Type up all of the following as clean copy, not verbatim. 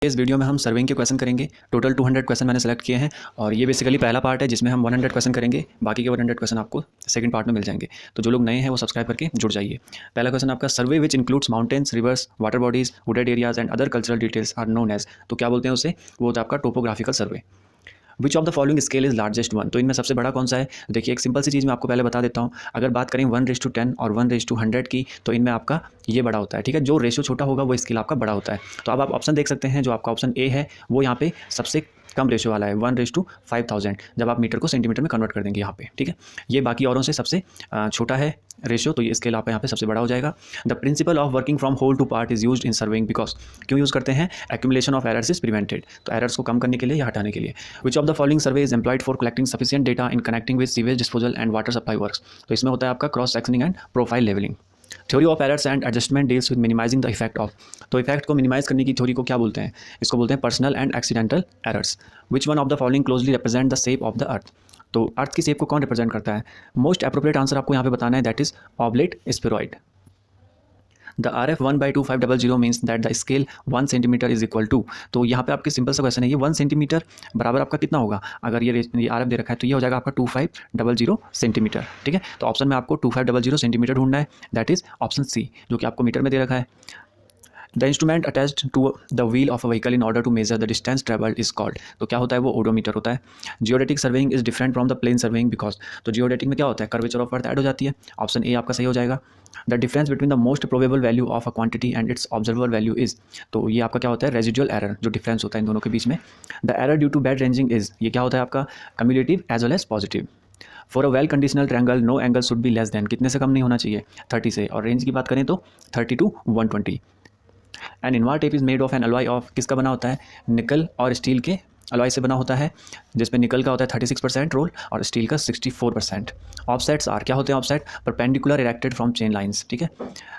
इस वीडियो में हम सर्विंग के क्वेश्चन करेंगे। टोटल 200 क्वेश्चन मैंने सेलेक्ट किए हैं और ये बेसिकली पहला पार्ट है जिसमें हम 100 क्वेश्चन करेंगे। बाकी के 100 क्वेश्चन आपको सेकंड पार्ट में मिल जाएंगे। तो जो लोग नए हैं वो सब्सक्राइब करके जुड़ जाइए। पहला क्वेश्चन आपका, survey which includes mountains, rivers, water bodies, wooded areas and other cultural details are known as. तो क्या बोलते हैं उसे, वो होता है आपका topographical survey. Which of the following scale is largest one. तो इनमें सबसे बड़ा कौन सा है। देखिए एक सिंपल सी चीज़ मैं आपको पहले बता देता हूँ। अगर बात करें 1:10 और 1:100 की, तो इनमें आपका ये बड़ा होता है। ठीक है, जो रेशियो छोटा होगा वो स्केल आपका बड़ा होता है। तो अब आप ऑप्शन देख सकते हैं, जो आपका ऑप्शन ए है वो यहाँ पे सबसे कम रेशियो वाला है 1:5000, जब आप मीटर को सेंटीमीटर में कन्वर्ट कर देंगे यहाँ पे। ठीक है, ये बाकी औरों से सबसे छोटा है रेशियो, तो ये स्केल आप यहाँ पे सबसे बड़ा हो जाएगा। The principle of working from whole to part is used in surveying because, क्यों यूज़ करते हैं, accumulation of errors is prevented, तो एरर्स को कम करने के लिए या हटाने के लिए। Which of the following survey is employed for collecting sufficient data in connecting with sewage disposal and water supply works. तो इसमें होता है आपका cross sectioning and profile levelling. Theory of errors and adjustment deals with minimising the effect of. तो effect को minimise करने की theory को क्या बोलते हैं, इसको बोलते हैं personal and accidental errors. Which one of the following closely represent the shape of the earth. तो अर्थ की शेप को कौन रिप्रेजेंट करता है। मोस्ट एप्रोप्रिएट आंसर आपको यहाँ पे बताना है, that is oblate spheroid. The RF 1/2500 means that the scale 1 centimetre is equal to. तो यहाँ पे आपके सिंपल सा क्वेश्चन है, ये 1 सेंटीमीटर बराबर आपका कितना होगा। अगर ये RF दे रखा है तो ये हो जाएगा आपका 2500 सेंटीमीटर। ठीक है, तो ऑप्शन में आपको 2500 सेंटीमीटर ढूंढना है, दैट इज ऑप्शन सी, जो कि आपको मीटर में दे रखा है। The instrument attached to the wheel of a vehicle in order to measure the distance travelled is called. तो क्या होता है, वो ओडोमीटर होता है। Geodetic surveying is different from the plane surveying because, तो जियोडेटिक में क्या होता है, कर्वेचर ऑफ अर्थ ऐड हो जाती है। ऑप्शन ए आपका सही हो जाएगा। The difference between the most probable value of a quantity and it's observable value is. तो ये आपका क्या होता है, रेजिडुअल एरर, जो डिफरेंस होता है इन दोनों के बीच में। The error due to bad ranging is, ये क्या होता है आपका, cumulative as well as positive. For a well conditional triangle no angle should be less than, कितने से कम नहीं होना चाहिए, 30 से। और रेंज की बात करें तो 30 to 120। And Invar tape is made of N alloy of, किसका बना होता है, निकल और स्टील के अलॉय से बना होता है, जिसमें निकल का होता है 36% रोल और स्टील का 64%। ऑफसेट्स आर, क्या होते हैं offset, perpendicular erected from chain lines. ठीक है,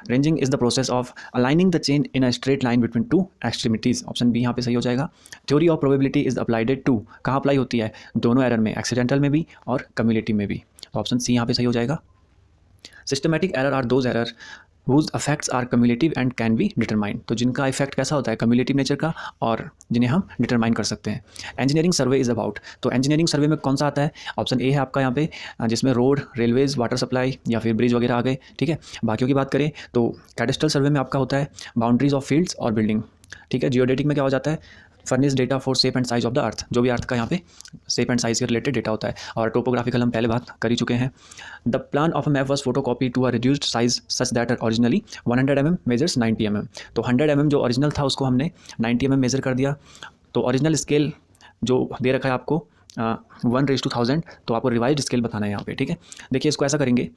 ranging is the process of aligning the chain in a straight line between two extremities. Option b यहाँ पे सही हो जाएगा। Theory of probability is applied to, कहाँ अप्लाई होती है, दोनों एरर में, एक्सीडेंटल में भी और कम्युलेटिव में भी। तो ऑप्शन सी यहाँ पे सही हो जाएगा। Systematic error are those error whose effects are cumulative and can be determined। तो जिनका इफेक्ट कैसा होता है, कम्युलेटिव नेचर का, और जिन्हें हम डिटरमाइन कर सकते हैं। इंजीनियरिंग सर्वे इज अबाउट, तो इंजीनियरिंग सर्वे में कौन सा आता है, ऑप्शन ए है आपका यहाँ पे, जिसमें रोड, रेलवेज, वाटर सप्लाई या फिर ब्रिज वगैरह आ गए। ठीक है, बाकियों की बात करें तो कैडेस्ट्रल सर्वे में आपका होता है बाउंड्रीज ऑफ फील्ड्स और बिल्डिंग। ठीक है, जियोडेटिक में क्या हो जाता है, furnish data for shape and size of the earth, जो भी अर्थ का यहाँ पे शेप एंड साइज के रिलेटेड डेटा होता है। और टोपोग्राफिकल हम पहले बात कर ही चुके हैं। The plan of a map was photo copy to a reduced size such that originally 100 mm measures 90 mm। तो 100 mm जो ओरिजिनल था उसको हमने 90 mm मेजर कर दिया। तो ओरिजिनल स्केल जो दे रखा है आपको 1:1000, तो आपको रिवाइज्ड स्केल बताना है यहाँ पे। ठीक है, देखिए इसको ऐसा करेंगे,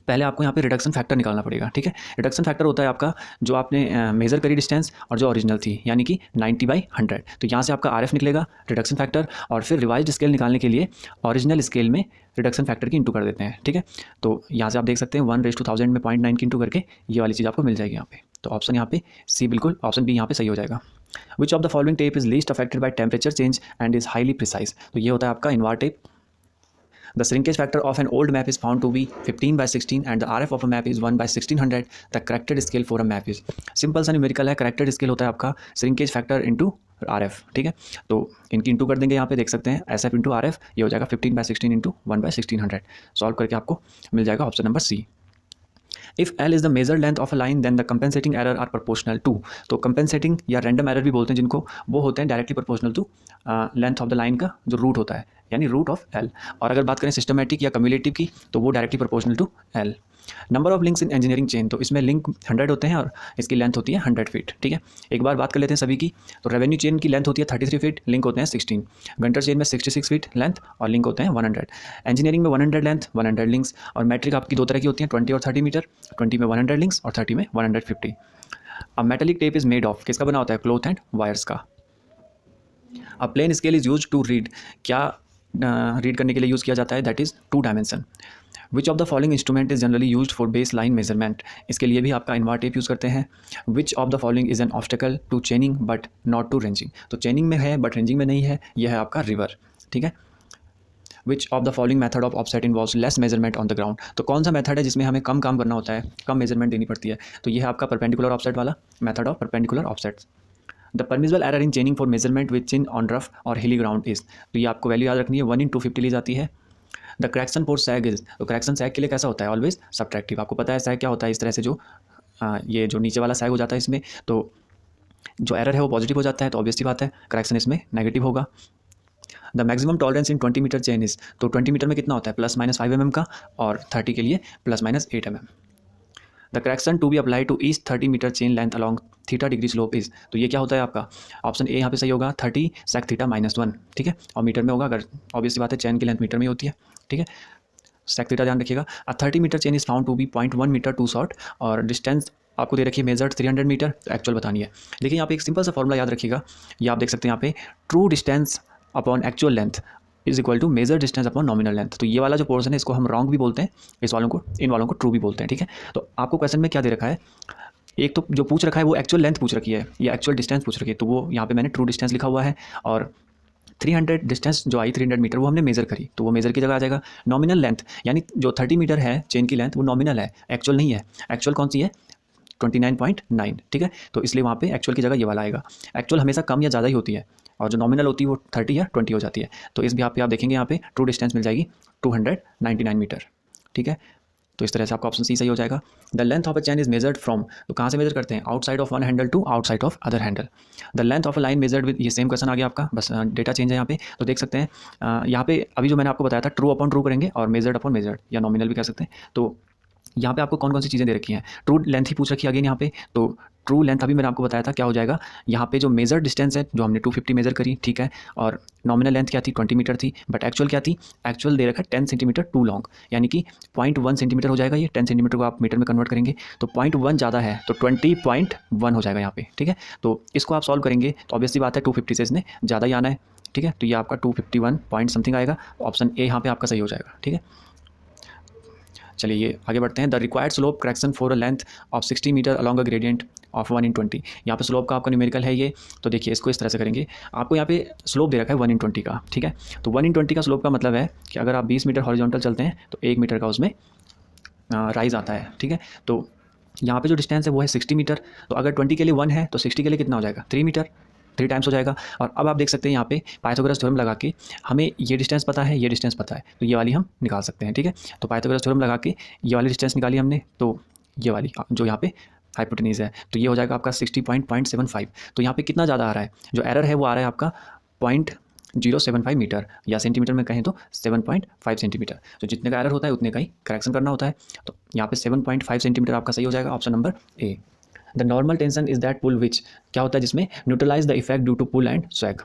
पहले आपको यहाँ पे रिडक्शन फैक्टर निकालना पड़ेगा। ठीक है, रिडक्शन फैक्टर होता है आपका जो आपने मेज़र करी डिस्टेंस और जो ओरिजिनल थी, यानी कि 90/100। तो यहाँ से आपका RF निकलेगा, रिडक्शन फैक्टर, और फिर रिवाइज्ड स्केल निकालने के लिए ओरिजिनल स्केल में रिडक्शन फैक्टर की इंटू कर देते हैं। ठीक है, तो यहाँ से आप देख सकते हैं 1:1000 में 0.9 की इंटू करके ये वाली चीज़ आपको मिल जाएगी यहाँ पे। तो ऑप्शन यहाँ पे सी, बिल्कुल ऑप्शन बी यहाँ पे सही हो जाएगा। विच of the following tape is least affected by temperature change and is highly precise. तो ये होता है आपका invar tape. The shrinkage factor of an old map is found to be 15/16 and the RF of a map is 1/1600. The corrected scale for a map is, simple सा numerical है। Corrected scale होता है आपका shrinkage factor into RF। ठीक है, तो इनकी into कर देंगे, यहाँ पे देख सकते हैं SF इंटू RF, ये हो जाएगा 15/16 इंटू 1/1600। सॉल्व करके आपको मिल जाएगा option number C. If L is the measure length of a line then the compensating error are proportional to. तो कंपेंसेटिंग या रैंडम एरर भी बोलते हैं जिनको, वो होते हैं directly proportional to length of the line का जो रूट होता है, यानी रूट ऑफ L। और अगर बात करें सिस्टमैटिक या कम्युलेटिव की, तो वो directly proportional to L। Number of links in engineering chain, तो इसमें लिंक 100 होते हैं और इसकी लेंथ होती है 100 फीट। ठीक है, एक बार बात कर लेते हैं सभी की। तो रेवेन्यू चेन की लेंथ होती है 33 फीट, लिंक होते हैं 16। गंटर चेन में 66 फीट लेंथ और लिंक होते हैं 100। इंजीनियरिंग में 100 लेंथ, 100 लिंक्स। और मैट्रिक आपकी दो तरह की होती हैं, 20 और 30 मीटर। 20 में 100 लिंक्स और 30 में 150। अब metallic tape is made of, किसका बना होता है, क्लॉथ एंड वायर्स का। अब plane scale is use to read, क्या रीड करने के लिए यूज़ किया जाता है, that is 2 dimension. Which of the following instrument is generally used for base line measurement. इसके लिए भी आपका इनवार टेप यूज़ करते हैं। Which of the following is an obstacle to chaining but not to ranging. तो चेनिंग में है but ranging में नहीं है, यह है आपका रिवर। ठीक है, which of the following method of offset involves less measurement on the ground. तो कौन सा मेथड है जिसमें हमें कम काम करना होता है, कम मेजरमेंट देनी पड़ती है। तो यह है आपका परपेंडिकुलर ऑफसेट वाला method of perpendicular offset. The permissible error in चेनिंग for measurement which in on rough और हिली ग्राउंड इज, तो ये आपको वैल्यू याद रखनी है, 1/250 ली जाती है। The correction for sag is, तो करेक्शन सैग के लिए कैसा होता है, ऑलवेज सब्ट्रैक्टिव। आपको पता है सैग क्या होता है, इस तरह से जो ये जो नीचे वाला सैग हो जाता है इसमें, तो जो एरर है वो पॉजिटिव हो जाता है, तो ऑब्वियसली बात है करेक्शन इसमें नेगेटिव होगा। The maximum tolerance in 20 metre chain is, तो 20 मीटर में कितना होता है, ±5 mm का, और 30 के लिए ±8 mm। The correction to be apply to each 30 metre chain length along theta degree slope is, तो ये क्या होता है आपका, ऑप्शन ए यहाँ पे सही होगा, 30 sec थीटा -1, ठीक है, और मीटर में होगा, अगर ऑब्वियसली बात है चैन की लेंथ मीटर में ही होती है, ठीक है, sec थीटा ध्यान रखिएगा। 30 metre chain is found to be 0.1 metre too short, और डिस्टेंस आपको दे रखी है मेजर्ड 300 मीटर, तो एक्चुअल बतानी है। देखिए यहाँ पे एक सिंपल सा फॉर्मूला याद रखिएगा, ये आप देख सकते हैं यहाँ पे, true distance upon actual length is equal to measure distance upon nominal length. तो ये वाला जो पोर्शन है इसको हम रॉन्ग भी बोलते हैं, इन वालों को ट्रू भी बोलते हैं, ठीक है। तो आपको क्वेश्चन में क्या दे रखा है, एक तो जो पूछ रखा है वो एक्चुअल लेंथ पूछ रखी है या एक्चुअल डिस्टेंस पूछ रखी है, तो वो यहाँ पे मैंने ट्रू डिस्टेंस लिखा हुआ है, और 300 डिस्टेंस जो आई 300 मीटर वो हमने मेजर करी, तो वो मेजर की जगह आ जाएगा। नॉमिनल लेंथ यानी जो 30 मीटर है चेन की लेंथ वो नॉमिनल है, एक्चुअल नहीं है। एक्चुअल कौन सी है, 29.9, ठीक है, तो इसलिए वहाँ पे एक्चुअल की जगह ये वाला आएगा। एक्चुअल हमेशा कम या ज़्यादा ही होती है, और जो नॉमिनल होती है वो 30 या 20 हो जाती है, तो इस भी आप देखेंगे यहाँ पे ट्रू डिस्टेंस मिल जाएगी 299 मीटर, ठीक है। तो इस तरह से आपका ऑप्शन सी सही हो जाएगा। The length of a chain is measured from, तो कहाँ से मेजर करते हैं, outside of one handle to outside of other handle. The length of a line measured with, ये सेम क्वेश्चन आ गया आपका, बस डेटा चेंज है यहाँ पे, तो देख सकते हैं यहाँ पे अभी जो मैंने आपको बताया था ट्रू अपॉन ट्रू करेंगे, और मेजर्ड अपॉन मेजर्ड या नॉमिनल भी कह सकते हैं। तो यहाँ पे आपको कौन कौन सी चीज़ें दे रखी हैं, ट्रू लेंथ ही पूछ रखी है अगेन यहाँ पे, तो ट्रू लेंथ अभी मैंने आपको बताया था क्या हो जाएगा, यहाँ पे जो मेजर डिस्टेंस है जो हमने 250 मेजर करी, ठीक है, और नॉमिनल लेंथ क्या थी 20 मीटर थी, बट एक्चुअल क्या थी, एक्चुअल दे रखा है 10 सेंटीमीटर टू लॉन्ग, यानी कि 0.1 सेंटीमीटर हो जाएगा, ये 10 सेंटीमीटर को आप मीटर में कन्वर्ट करेंगे तो 0.1 ज़्यादा है, तो 20.1 हो जाएगा यहाँ पे, ठीक है। तो इसको आप सॉल्व करेंगे तो ऑब्वियसली बात है 250 से इसने ज़्यादा ही आना है, ठीक है, तो ये आपका 251 पॉइंट समथिंग आएगा, ऑप्शन ए यहाँ पे आपका सही हो जाएगा, ठीक है। चलिए ये आगे बढ़ते हैं। The required slope correction for a length of 60 metre along a gradient of 1/20, यहाँ पे स्लोप का आपका न्यूमेरिकल है ये, तो देखिए इसको इस तरह से करेंगे, आपको यहाँ पे स्लोप दे रखा है 1/20 का, ठीक है, तो 1/20 का स्लोप का मतलब है कि अगर आप 20 मीटर हॉरिजॉन्टल चलते हैं तो 1 मीटर का उसमें राइज आता है, ठीक है। तो यहाँ पे जो डिस्टेंस है वो है 60 मीटर, तो अगर 20 के लिए 1 है तो 60 के लिए कितना हो जाएगा, 3 मीटर, 3 टाइम्स हो जाएगा। और अब आप देख सकते हैं यहाँ पे पाइथागोरस थ्योरम लगा के हमें ये डिस्टेंस पता है, ये डिस्टेंस पता है, तो ये वाली हम निकाल सकते हैं, ठीक है। तो पाइथागोरस थ्योरम लगा के ये वाली डिस्टेंस निकाली हमने, तो ये वाली जो यहाँ पे हाइपोटेन्यूज है, तो ये हो जाएगा आपका 60.75। तो यहाँ पे कितना ज़्यादा आ रहा है, जो एरर है वो आ रहा है आपका 0.075 मीटर, या सेंटीमीटर में कहें तो 7.5 सेंटीमीटर। तो जितने का एरर होता है उतने का ही करेक्शन करना होता है, तो यहाँ पे 7.5 सेंटीमीटर आपका सही हो जाएगा, option number a. The normal tension is that pull which, क्या होता है जिसमें neutralise the effect due to pull and sag.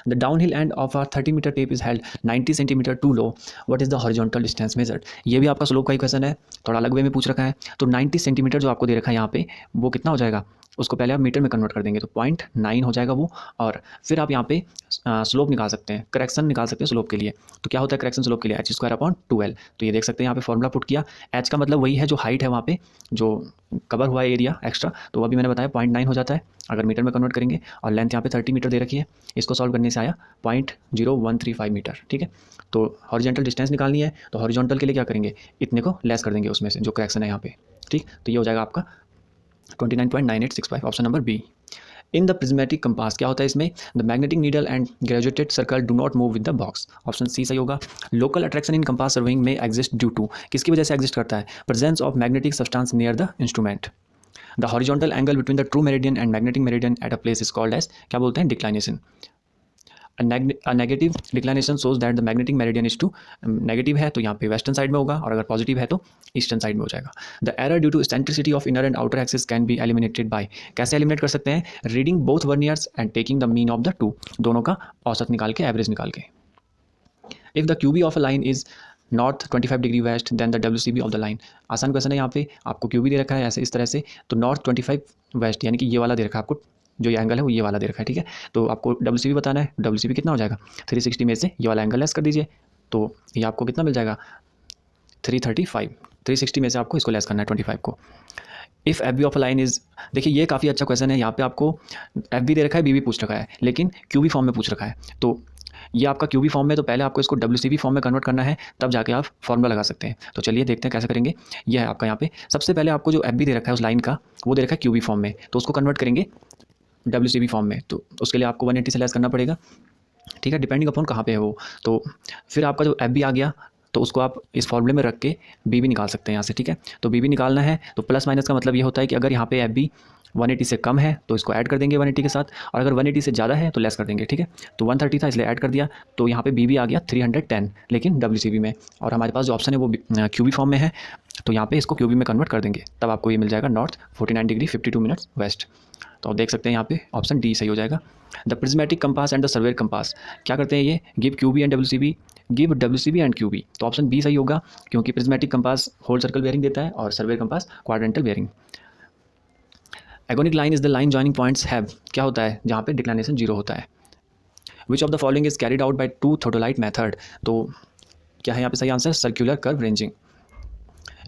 The down hill end of a 30 metre tape is held 90 centimetre too low, what is the horizontal distance measured. ये भी आपका slope का ही question है, थोड़ा अलग वे में पूछ रखा है। तो 90 सेंटीमीटर जो आपको दे रखा है यहाँ पे, वो कितना हो जाएगा, उसको पहले आप मीटर में कन्वर्ट कर देंगे तो 0.9 हो जाएगा वो, और फिर आप यहाँ पे स्लोप निकाल सकते हैं, करेक्शन निकाल सकते हैं स्लोप के लिए। तो क्या होता है करेक्शन स्लोप के लिए, h²/2l। तो ये देख सकते हैं यहाँ पे फॉर्मूला पुट किया, h का मतलब वही है जो हाइट है वहाँ पे जो कवर हुआ है एरिया एक्स्ट्रा, तो वो अभी मैंने बताया 0.9 हो जाता है अगर मीटर में कन्वर्ट करेंगे, और लेंथ यहाँ पे 30 मीटर दे रखी है, इसको सॉल्व करने से आया 0.0135 मीटर, ठीक है। तो हॉरिजॉन्टल डिस्टेंस निकालनी है, तो हॉरिजॉन्टल के लिए क्या करेंगे, इतने को लेस कर देंगे उसमें से जो करेक्शन है यहाँ पे, ठीक। तो ये हो जाएगा आपका 29.9865, option number B. In the prismatic compass, क्या होता है इसमें, the magnetic needle and graduated circle do not move with the box, option C सही होगा। Local attraction in compass surveying में एग्जिस्ट ड्यू टू, किसकी वजह से एग्जिस्ट करता है, presence of magnetic substance near the instrument. The horizontal angle between the true meridian and magnetic meridian at a place is called as, क्या बोलते हैं, declination. A negative declination shows that the magnetic meridian is to, negative है तो यहाँ पे western side में होगा, और अगर पॉजिटिव है तो ईस्टर्न साइड में हो जाएगा। The error due to eccentricity of inner and outer axis can be eliminated by, कैसे एलिमिनेट कर सकते हैं, reading both verniers and taking the mean of the two, दोनों का औसत निकाल के, एवरेज निकाल के। If the QB of a line is north 25 degree west then the WCB of the line, आसान क्वेश्चन है, यहाँ पे आपको QB दे रखा है ऐसे इस तरह से, तो नॉर्थ 25 वेस्ट यानी कि ये वाला दे रखा है आपको, जो ये एंगल है वो ये वाला दे रखा है, ठीक है। तो आपको WCB बताना है, WCB कितना हो जाएगा, 360 में से ये वाला एंगल लेस कर दीजिए, तो ये आपको कितना मिल जाएगा 335, 360 में से आपको इसको लेस करना है 25 को। If FB of a line is, देखिए ये काफ़ी अच्छा क्वेश्चन है, यहाँ पे आपको FB दे रखा है, BB पूछ रखा है, लेकिन QB फॉर्म में पूछ रखा है, तो ये आपका QB फॉर्म में, तो पहले आपको इसको WCB फॉर्म में कन्वर्ट करना है, तब जाके आप फॉर्मूला लगा सकते हैं। तो चलिए देखते हैं कैसे करेंगे। यह है आपका यहाँ पे, सबसे पहले आपको जो FB दे रखा है उस लाइन का, वो दे रखा है QB फॉर्म में, तो उसको कन्वर्ट करेंगे WCB फॉर्म में, तो उसके लिए आपको 180 से लेस करना पड़ेगा, ठीक है, डिपेंडिंग अपॉन कहाँ पे है वो। तो फिर आपका जो FB आ गया, तो उसको आप इस फॉर्मूले में रख के BB निकाल सकते हैं यहाँ से, ठीक है। तो BB निकालना है तो प्लस माइनस का मतलब ये होता है कि अगर यहाँ पे FB 180 से कम है तो इसको ऐड कर देंगे 180 के साथ, और अगर 180 से ज़्यादा है तो लेस कर देंगे, ठीक है। तो 130 था इसलिए ऐड कर दिया, तो यहाँ पे BB आ गया 310, लेकिन WCB में, और हमारे पास जो ऑप्शन है वो QB फॉर्म में है, तो यहाँ पे इसको QB में कन्वर्ट कर देंगे, तब आपको ये मिल जाएगा नॉर्थ 49 डिग्री 52 मिनट्स वेस्ट। तो आप देख सकते हैं यहाँ पे ऑप्शन डी सही हो जाएगा। The prismatic compass and the surveyor compass, क्या करते हैं ये, give QB and WCB, give WCB and QB, तो ऑप्शन बी सही होगा, क्योंकि prismatic compass whole circle bearing देता है और surveyor compass quadrantal bearing. Agonic line is the line joining points have, क्या होता है, जहाँ पे डिक्लाइनेशन 0 होता है। Which of the following is carried out by two theodolite method, तो क्या है यहाँ पे सही answer, circular curve ranging.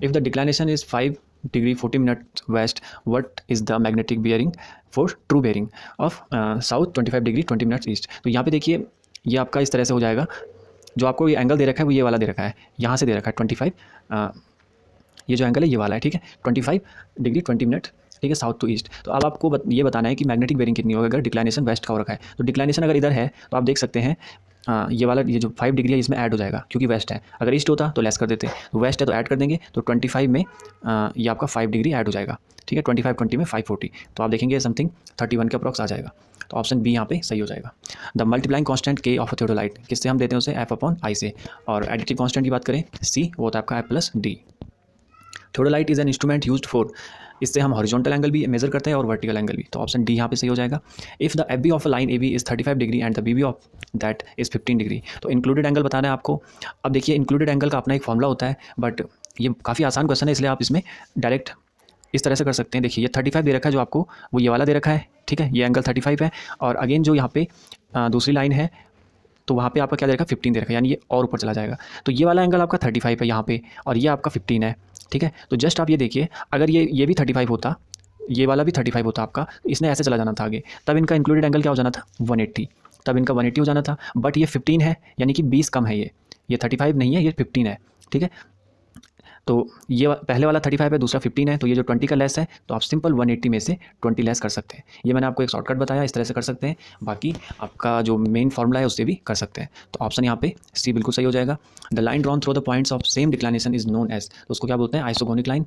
If the declination is 5 degree 40 minute west, what is the magnetic bearing for true bearing of south 25 degree 20 minutes east. तो यहाँ पे देखिए ये आपका इस तरह से हो जाएगा, जो आपको ये एंगल दे रखा है वो ये वाला दे रखा है, यहाँ से दे रखा है 25, ये जो एंगल है ये वाला है, ठीक है, 25 डिग्री 20 मिनट, ठीक है, साउथ टू ईस्ट। तो अब आपको ये बताना है कि मैग्नेटिक बेयरिंग कितनी होगी अगर डिक्लाइनेशन वेस्ट का हो रखा है। तो डिक्लाइनेशन अगर इधर है तो आप देख सकते हैं ये वाला, ये जो 5 डिग्री है इसमें ऐड हो जाएगा क्योंकि वेस्ट है, अगर ईस्ट होता तो लेस कर देते, तो वेस्ट है तो ऐड कर देंगे, तो 25 में ये आपका 5 डिग्री ऐड हो जाएगा, ठीक है, 25 20 में 540, तो आप देखेंगे समथिंग 31 के अप्रॉक्स आ जाएगा। तो ऑप्शन बी यहाँ पे सही हो जाएगा। The multiplying constant K of theodolite, किससे हम देते हैं उसे, F/I से, और एडिटिव कांस्टेंट की बात करें C, वो होता है आपका F+D। Theodolite is an instrument used for, इससे हम हॉरिजॉन्टल एंगल भी मेजर करते हैं और वर्टिकल एंगल भी, तो ऑप्शन डी यहाँ पे सही हो जाएगा। If the FB of a line AB is 35 degree and the BB of that is 15 degree, तो इंक्लूडेड एंगल बताना है आपको। अब देखिए इंक्लूडेड एंगल का अपना एक फॉर्मूला होता है, बट ये काफ़ी आसान क्वेश्चन है, इसलिए आप इसमें डायरेक्ट इस तरह से कर सकते हैं। देखिए ये 35 दे रखा है जो आपको, वो ये वाला दे रखा है, ठीक है, ये एंगल 35 है, और अगेन जो यहाँ पे दूसरी लाइन है तो वहाँ पे आपका क्या दे रखा है, 15 दे रखा है, यानी ये और ऊपर चला जाएगा। तो ये वाला एंगल आपका 35 है यहाँ पे, और ये आपका 15 है, ठीक है। तो जस्ट आप ये देखिए, अगर ये भी 35 होता, ये वाला भी 35 होता आपका, इसने ऐसे चला जाना था आगे, तब इनका इंक्लूडेड एंगल क्या हो जाना था, 180, तब इनका 180 हो जाना था, बट ये 15 है, यानी कि 20 कम है, ये 35 नहीं है, ये 15 है, ठीक है। तो ये पहले वाला 35 है, दूसरा 15 है, तो ये जो 20 का लेस है, तो आप सिंपल 180 में से 20 लेस कर सकते हैं। ये मैंने आपको एक शॉर्टकट बताया, इस तरह से कर सकते हैं, बाकी आपका जो मेन फॉर्मूला है उससे भी कर सकते हैं। तो ऑप्शन यहाँ पे सी बिल्कुल सही हो जाएगा। The line drawn through the points of same declination is known as, तो उसको क्या बोलते हैं, isogonic line.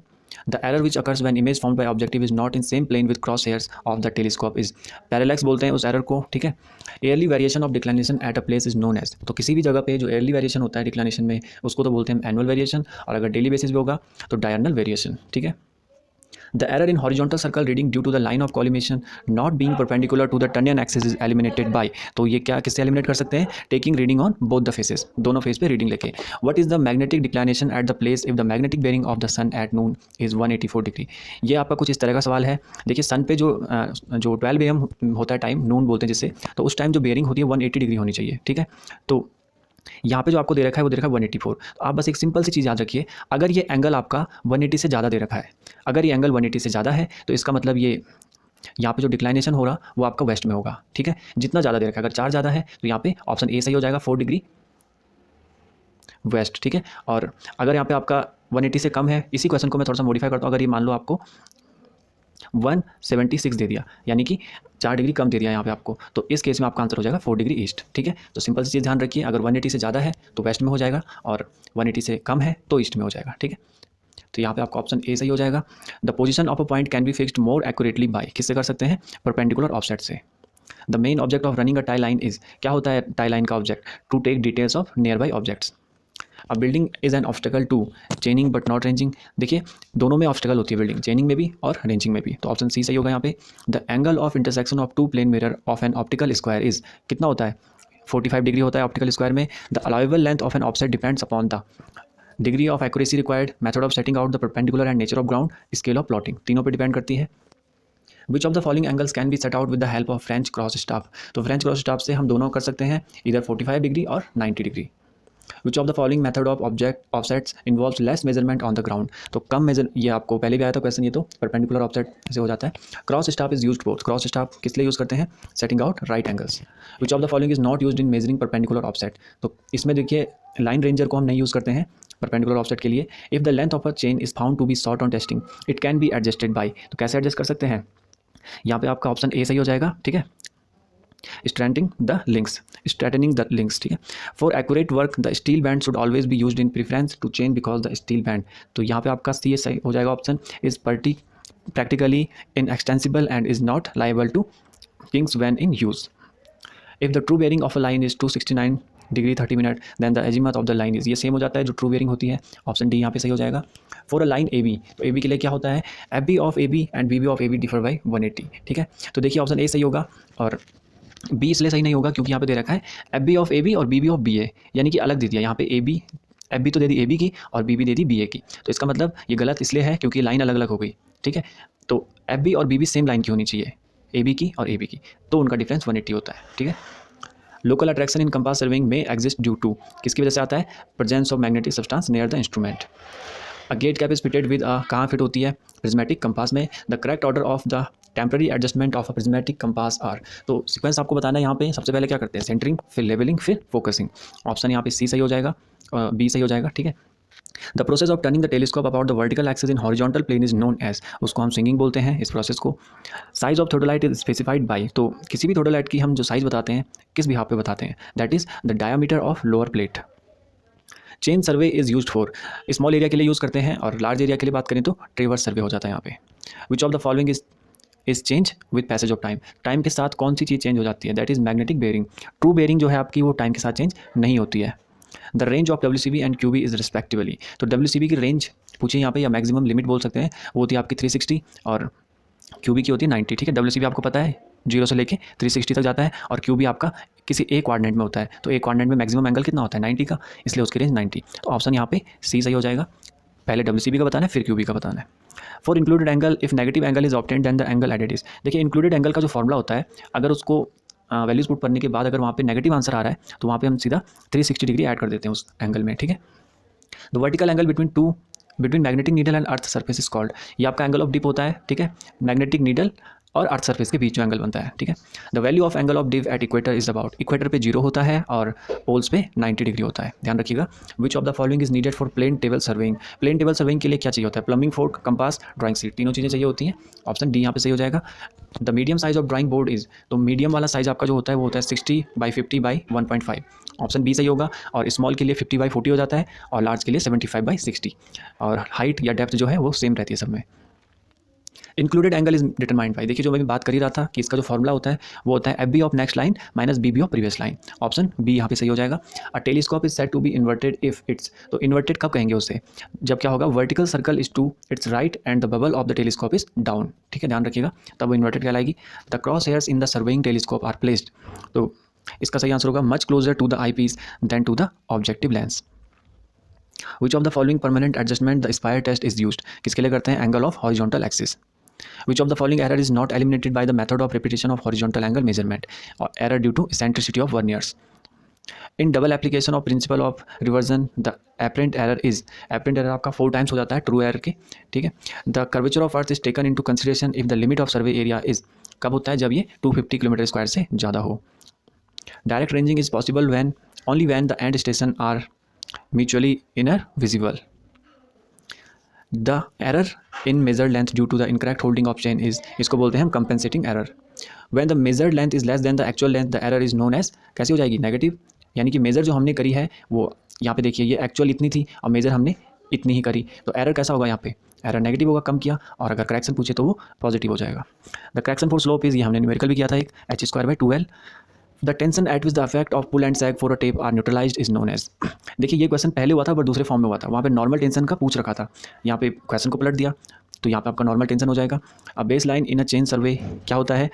The error which occurs when image found by objective is not in same plane with cross hairs of the telescope is, parallax बोलते हैं उस error को, ठीक है। Yearly variation of declination at a place is known as, तो किसी भी जगह पे जो एयरली वेरिएशन होता है डिक्लाइनेशन में उसको तो बोलते हैं एनुअल वेरिएशन, और अगर डेली बेसिस पे होगा तो डायरनल वेरिएशन, ठीक है। The error in horizontal circle reading due to the line of collimation not being perpendicular to the trunnion axis is eliminated by, तो ये क्या किससे एलिमिनेट कर सकते हैं, taking reading on both the faces, दोनों फेस पे रीडिंग लेके। What is the magnetic declination at the place if the magnetic bearing of the sun at noon is 184 degree. ये आपका कुछ इस तरह का सवाल है। देखिए सन पे जो 12 AM होता है टाइम, नून बोलते हैं जिससे, तो उस टाइम जो बेयरिंग होती है 180 डिग्री होनी चाहिए, ठीक है। तो यहाँ पे जो आपको दे रखा है वो दे रखा है 184, तो आप बस एक सिंपल सी चीज़ याद रखिए, अगर ये एंगल आपका 180 से ज़्यादा दे रखा है, अगर ये एंगल 180 से ज़्यादा है तो इसका मतलब ये यहाँ पे जो डिक्लाइनेशन हो रहा वो आपका वेस्ट में होगा, ठीक है, जितना ज़्यादा दे रखा है। अगर 4 ज़्यादा है तो यहाँ पे ऑप्शन ए सही हो जाएगा, 4 डिग्री वेस्ट, ठीक है। और अगर यहाँ पे आपका 180 से कम है, इसी क्वेश्चन को मैं थोड़ा सा मॉडिफाई करता हूँ, अगर ये मान लो आपको 176 दे दिया, यानी कि 4 डिग्री कम दे दिया यहाँ पे आपको, तो इस केस में आपका आंसर हो जाएगा 4 डिग्री ईस्ट, ठीक है। तो सिंपल सी चीज़ ध्यान रखिए, अगर 180 से ज़्यादा है तो वेस्ट में हो जाएगा, और 180 से कम है तो ईस्ट में हो जाएगा, ठीक है। तो यहाँ पे आपका ऑप्शन ए सही हो जाएगा। The position of a point can be fixed more accurately by, किससे कर सकते हैं, परपेंडिकुलर ऑफसेट से। The main object of running a tie line is, क्या होता है टाई लाइन का object, to take details of nearby objects. A building is an obstacle to chaining but not ranging, देखिए दोनों में obstacle होती है बिल्डिंग, चेनिंग में भी और रेंजिंग में भी, तो ऑप्शन सी सही होगा यहाँ पे। The angle of intersection of two plane mirror of an optical square is, कितना होता है, 45 डिग्री होता है ऑप्टिकल स्क्वायर में। The allowable length of an offset depends upon the degree of accuracy required, method of setting out the perpendicular and nature of ground, scale of plotting, तीनों पर depend करती है। Which of the following angles can be set out with the help of French cross staff, तो French cross staff से हम दोनों कर सकते हैं, इधर 45 डिग्री और 90 degree. Which of the following method of object offsets involves less measurement on the ground, तो कम मेजर, ये आपको पहले भी आया था क्वेश्चन, ये तो परपेंडिकुलर ऑफसेट से हो जाता है। Cross staff is used for, cross staff किस लिए यूज़ करते हैं, setting out right angles. Which of the following is not used in measuring perpendicular offset, तो इसमें देखिए लाइन रेंजर को हम नहीं यूज़ करते हैं परपेंडिकुलर ऑफसेट के लिए। If the length of a chain is found to be short on testing it can be adjusted by, तो कैसे एडजस्ट कर सकते हैं, यहाँ पे आपका ऑप्शन ए सही हो जाएगा, ठीक है। स्ट्रेंथनिंग द लिंक्स, ठीक है। For accurate work the steel band should always be used in preference to change because the steel band, तो यहाँ पे आपका सी सही हो जाएगा option, is practically inextensible and is not liable to kinks when in use. If the true bearing of a line is 269 degree 30 minute then the azimuth of the line is, ये same हो जाता है जो true bearing होती है, option D यहाँ पे सही हो जाएगा। For a line A B, तो ए बी के लिए क्या होता है, F B of A B and B B of A B differ by 180, ठीक है। तो देखिए ऑप्शन ए सही होगा और बी इसलिए सही नहीं होगा क्योंकि यहाँ पे दे रखा है F B of A B और B B of B A, यानी कि अलग दे दिया यहाँ पे ए बी, एफ बी तो दे दी ए बी की और बी बी दे दी बी ए की, तो इसका मतलब ये गलत इसलिए है क्योंकि लाइन अलग अलग हो गई, ठीक है। तो एफ बी और बी बी सेम लाइन की होनी चाहिए, ए बी की और ए बी की, तो उनका डिफरेंस 180 होता है, ठीक है। Local attraction in compass surveying में एग्जिस्ट ड्यू टू, किसकी वजह से आता है, presence of magnetic substance near the instrument. Agate cap is fitted with a, कहाँ फिट होती है, प्रिज्मेटिक कंपास में। The correct order of the temporary adjustment of a prismatic compass are, तो सीक्वेंस आपको बताना है यहाँ पे, सबसे पहले क्या करते हैं, सेंटरिंग, फिर लेवलिंग, फिर फोकसिंग। ऑप्शन यहाँ पे सी सही हो जाएगा, बी सही हो जाएगा, ठीक है। The process of turning the telescope about the vertical axis in horizontal plane is known as, उसको हम स्विंगिंग बोलते हैं इस प्रोसेस को। Size of theodolite is specified by, तो किसी भी थोडोलाइट की हम जो साइज बताते हैं किस बिहाफ पे बताते हैं, that is the diameter of lower plate. Chain survey is used for, small area के लिए यूज़ करते हैं और लार्ज एरिया के लिए बात करें तो ट्रेवर्स सर्वे हो जाता है यहाँ पे। विच of the following is change with passage of time, time के साथ कौन सी चीज़ चेंज हो जाती है, that is magnetic bearing. True bearing जो है आपकी वो टाइम के साथ चेंज नहीं होती है। The range of WCB and QB is respectively, तो WCB की रेंज पूछिए यहाँ पे या मैक्सिमम लिमिट बोल सकते हैं, वो होती है आपकी 360 और QB की होती है 90, ठीक है। WCB आपको पता है 0 से लेके 360 तक जाता है और QB आपका किसी एक कोऑर्डिनेट में होता है, तो एक कोऑर्डिनेट में मैक्सिमम एंगल कितना होता है 90 का, इसलिए उसकी रेंज 90, तो ऑप्शन यहाँ पे सी सही हो जाएगा। पहले WCB का बताना है फिर QB का बताना है। For included angle if negative angle is obtained then the angle added is, देखिए इंक्लूडेड एंगल का जो फॉर्मूला होता है, अगर उसको वैल्यूज पुट करने के बाद अगर वहाँ पे नेगेटिव आंसर आ रहा है तो वहाँ पे हम सीधा 360 डिग्री ऐड कर देते हैं उस एंगल में, ठीक है। The vertical angle between magnetic needle and earth surface is called, ये आपका एंगल ऑफ डिप होता है, ठीक है। मैग्नेटिक नीडल और अर्थ सरफेस के बीच जो एंगल बनता है, ठीक है। The value of angle of div at equator is about, equator पे 0 होता है और पोल्स पे 90 डिग्री होता है, ध्यान रखिएगा। Which of the following is needed for plane table surveying, plane table surveying के लिए क्या चाहिए होता है, plumbing fork, compass, drawing sheet, तीनों चीज़ें चाहिए होती हैं, ऑप्शन डी यहाँ पे सही हो जाएगा। The medium size of drawing board is, तो मीडियम वाला साइज आपका जो होता है वो होता है 60 बाई 50 बाई 1.5, ऑप्शन बी सही होगा। और स्मॉल के लिए 50 बाई 40 हो जाता है और लार्ज के लिए 75 बाई 60, और हाइट या डेप्थ जो है वो सेम रहती है सब में। Included angle is determined by, देखिए जो मैं बात कर ही रहा था कि इसका जो फॉर्मूला होता है वो होता है F B of next line minus b B of previous line, option b यहाँ पे सही हो जाएगा। A telescope is said to be inverted if its, तो इन्वर्टेड कब कहेंगे उसे, जब क्या होगा, vertical circle is to its right and the bubble of the telescope is down, ठीक है, ध्यान रखिएगा, तब वो इन्वर्टेड कहलाएगी। The cross hairs in the surveying telescope are placed, तो इसका सही आंसर होगा much closer to the eye piece than to the objective lens. Which of the following permanent adjustment the spire test is used, किसके लिए करते हैं, angle of horizontal axis. Which of the following error is not eliminated by the method of repetition of horizontal angle measurement, or error due to eccentricity of verniers? In double application of principle of reversion, the apparent error आपका 4 times हो जाता है true error के, ठीक है। The curvature of earth is taken into consideration if the limit of survey area is, कब होता है, जब ये 250 किलोमीटर स्क्वायर से ज़्यादा हो। Direct ranging is possible when only when the end station are mutually inner visible. The error in measured length due to the incorrect holding of chain is, इसको बोलते हैं हम compensating error. When the measured length is less than the actual length the error is known as, कैसे हो जाएगी, negative, यानी कि major जो हमने करी है वो यहाँ पे देखिए ये एक्चुअल इतनी थी और मेजर हमने इतनी ही करी, तो एरर कैसा होगा, यहाँ पे एरर नेगेटिव होगा, कम किया, और अगर करेक्शन पूछे तो वो पॉजिटिव हो जाएगा। The correction for slope is, ये हमने न्यूमेरिकल भी किया था एक, h²/2l। The tension at which the effect of pull and sag for a tape are neutralised is known as, देखिए ये क्वेश्चन पहले हुआ था बट दूसरे फॉर्म में हुआ था, वहाँ पे नॉर्मल टेंशन का पूछ रखा था, यहाँ पे क्वेश्चन को पलट दिया तो यहाँ पे आपका नॉर्मल टेंशन हो जाएगा। अब base line in a chain survey क्या होता है,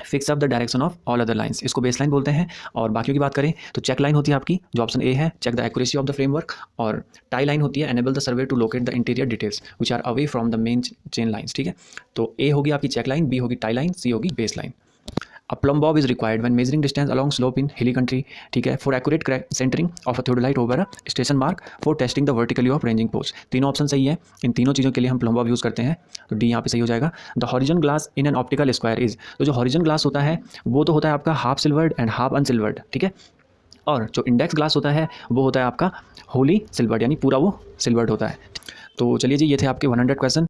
fix up the direction of all other lines, इसको बेस लाइन बोलते हैं। और बाकियों की बात करें तो चेक लाइन होती है आपकी, जो ऑप्शन ए है, check the accuracy of the framework, और टाई लाइन होती है, enable the survey to locate the interior details which are away from the main chain lines, ठीक है। तो ए होगी आपकी चेक लाइन, बी होगी टाई लाइन, सी होगी base line. A plumb bob is required when measuring distance along slope in hilly country, ठीक है, for accurate centering of a theodolite over a station mark, for testing the vertically of ranging post, तीनों option सही है, इन तीनों चीज़ों के लिए हम प्लम्ब बॉब यूज़ करते हैं, तो डी यहाँ पे सही हो जाएगा। The horizon glass in an optical square is, तो जो हॉरिजन ग्लास होता है वो तो होता है आपका हाफ सिल्वर्ड एंड हाफ अनसिल्वर्ड, ठीक है, और जो इंडेक्स ग्लास होता है वो होता है आपका होली सिल्वर्ड, यानी पूरा वो सिल्वर्ड होता है। तो चलिए जी, ये थे आपके 100 क्वेश्चन।